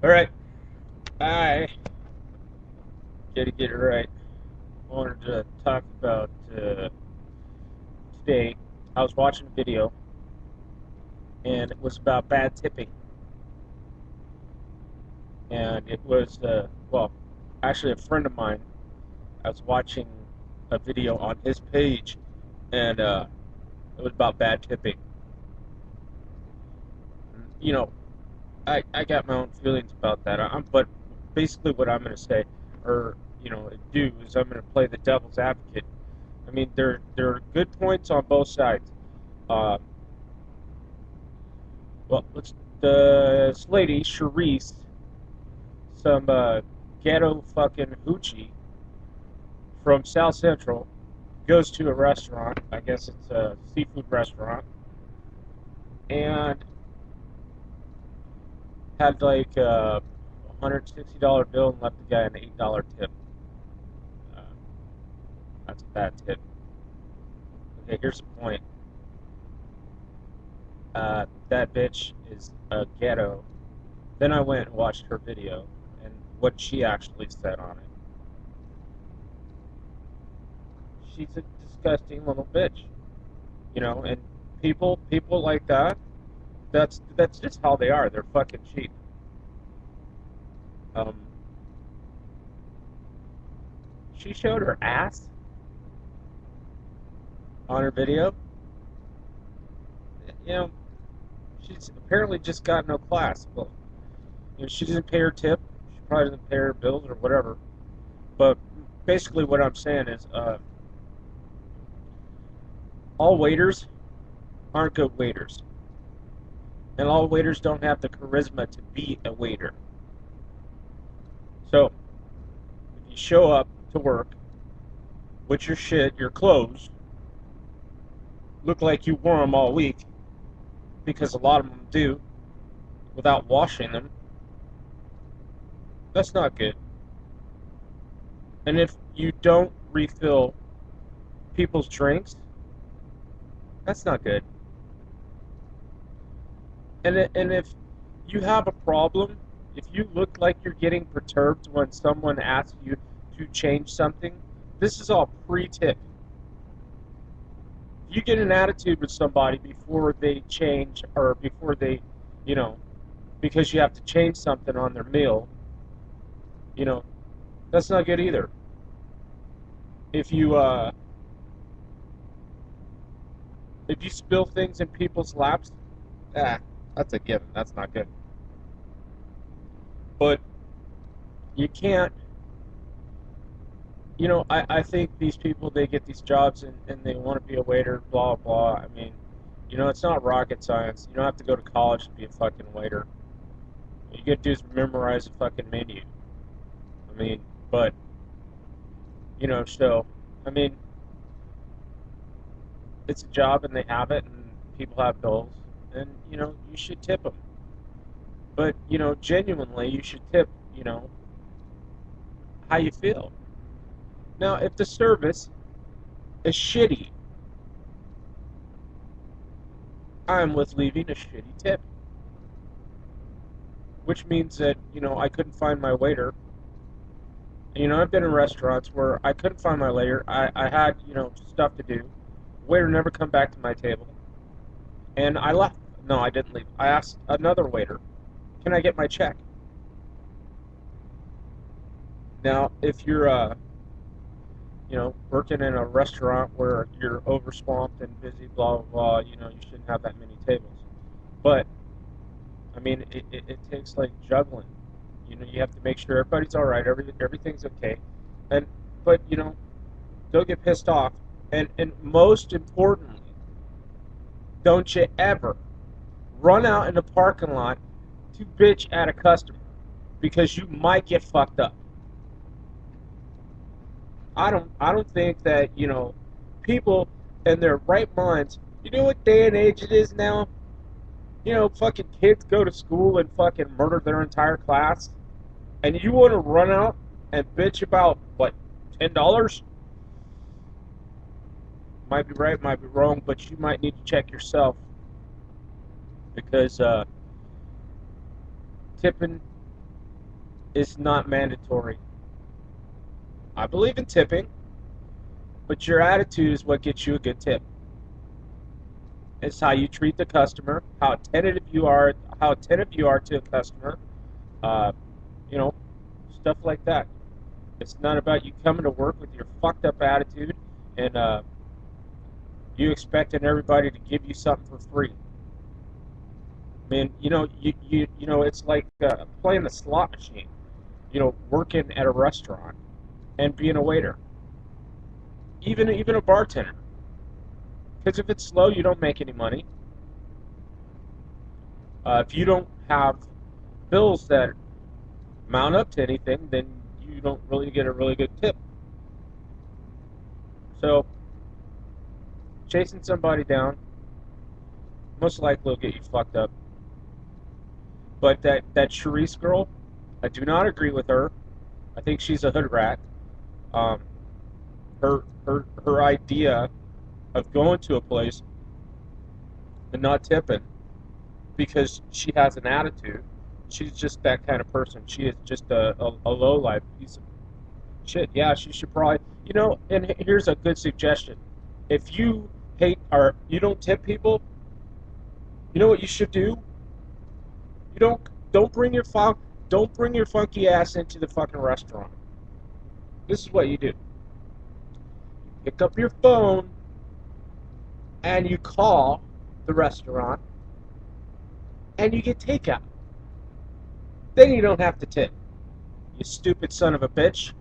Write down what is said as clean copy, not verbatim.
Alright, I gotta get it right. I wanted to talk about today. I was watching a video, and it was about bad tipping. And it was, well, actually, a friend of mine, I was watching a video on his page, and it was about bad tipping. You know, I got my own feelings about that. But basically, what I'm going to say, or do, is I'm going to play the devil's advocate. I mean, there are good points on both sides. Uh, well, this lady Charisse, some ghetto fucking hoochie from South Central, goes to a restaurant. I guess it's a seafood restaurant, and had like a $160 bill and left the guy an $8 tip. Uh, that's a bad tip. Okay, here's the point. That bitch is a ghetto. Then I went and watched her video and what she actually said on it. She's a disgusting little bitch, and people like that. That's just how they are. They're fucking cheap. Um, she showed her ass on her video. You know, she's apparently just got no class. Well, she doesn't pay her tip. She probably doesn't pay her bills or whatever. But basically, what I'm saying is, all waiters aren't good waiters, and all waiters don't have the charisma to be a waiter. So, if you show up to work with your shit, your clothes, look like you wore them all week, because a lot of them do, without washing them, that's not good. And if you don't refill people's drinks, that's not good. And if you have a problem, if you look like you're getting perturbed when someone asks you to change something, this is all pre-tip. If you get an attitude with somebody before they change, or before they, you know, because you have to change something on their meal, that's not good either. If you if you spill things in people's laps, ah, that's a given. That's not good. But you can't. I think these people, they get these jobs, and they want to be a waiter, blah blah. I mean, it's not rocket science. You don't have to go to college to be a fucking waiter. All you gotta do is memorize a fucking menu. I mean, but so I mean, it's a job and they have it, and people have bills, and you should tip them. But genuinely, you should tip. How you feel. Now, if the service is shitty, I'm with leaving a shitty tip, which means that I couldn't find my waiter. I've been in restaurants where I couldn't find my waiter. I had stuff to do. The waiter never come back to my table, and I left. No, I didn't leave. I asked another waiter, "Can I get my check?" Now, if you're working in a restaurant where you're overswamped and busy, blah blah blah, you shouldn't have that many tables. But I mean, it takes like juggling. You have to make sure everybody's all right, everything's okay, and but don't get pissed off, and most importantly, don't you ever run out in the parking lot to bitch at a customer, because you might get fucked up. I don't think that people in their right minds. You know what day and age it is now? Fucking kids go to school and fucking murder their entire class, and you want to run out and bitch about what, $10? Might be right, might be wrong, but you might need to check yourself, because tipping is not mandatory. I believe in tipping, but your attitude is what gets you a good tip. It's how you treat the customer, how attentive you are, to a customer, uh, you know, stuff like that. It's not about you coming to work with your fucked up attitude and you expecting everybody to give you something for free. I mean, it's like playing the slot machine. Working at a restaurant and being a waiter, even a bartender. Because if it's slow, you don't make any money. If you don't have bills that mount up to anything, then you don't really get a really good tip. So, chasing somebody down most likely will get you fucked up. But that Charisse girl, I do not agree with her. I think she's a hood rat. Um, her idea of going to a place and not tipping because she has an attitude. She's just that kind of person. She is just a low life piece of shit. Yeah, she should probably, and here's a good suggestion. If you hate or you don't tip people, you know what you should do? You don't bring your funky ass into the fucking restaurant. This is what you do. Pick up your phone and you call the restaurant and you get takeout. Then you don't have to tip. You stupid son of a bitch.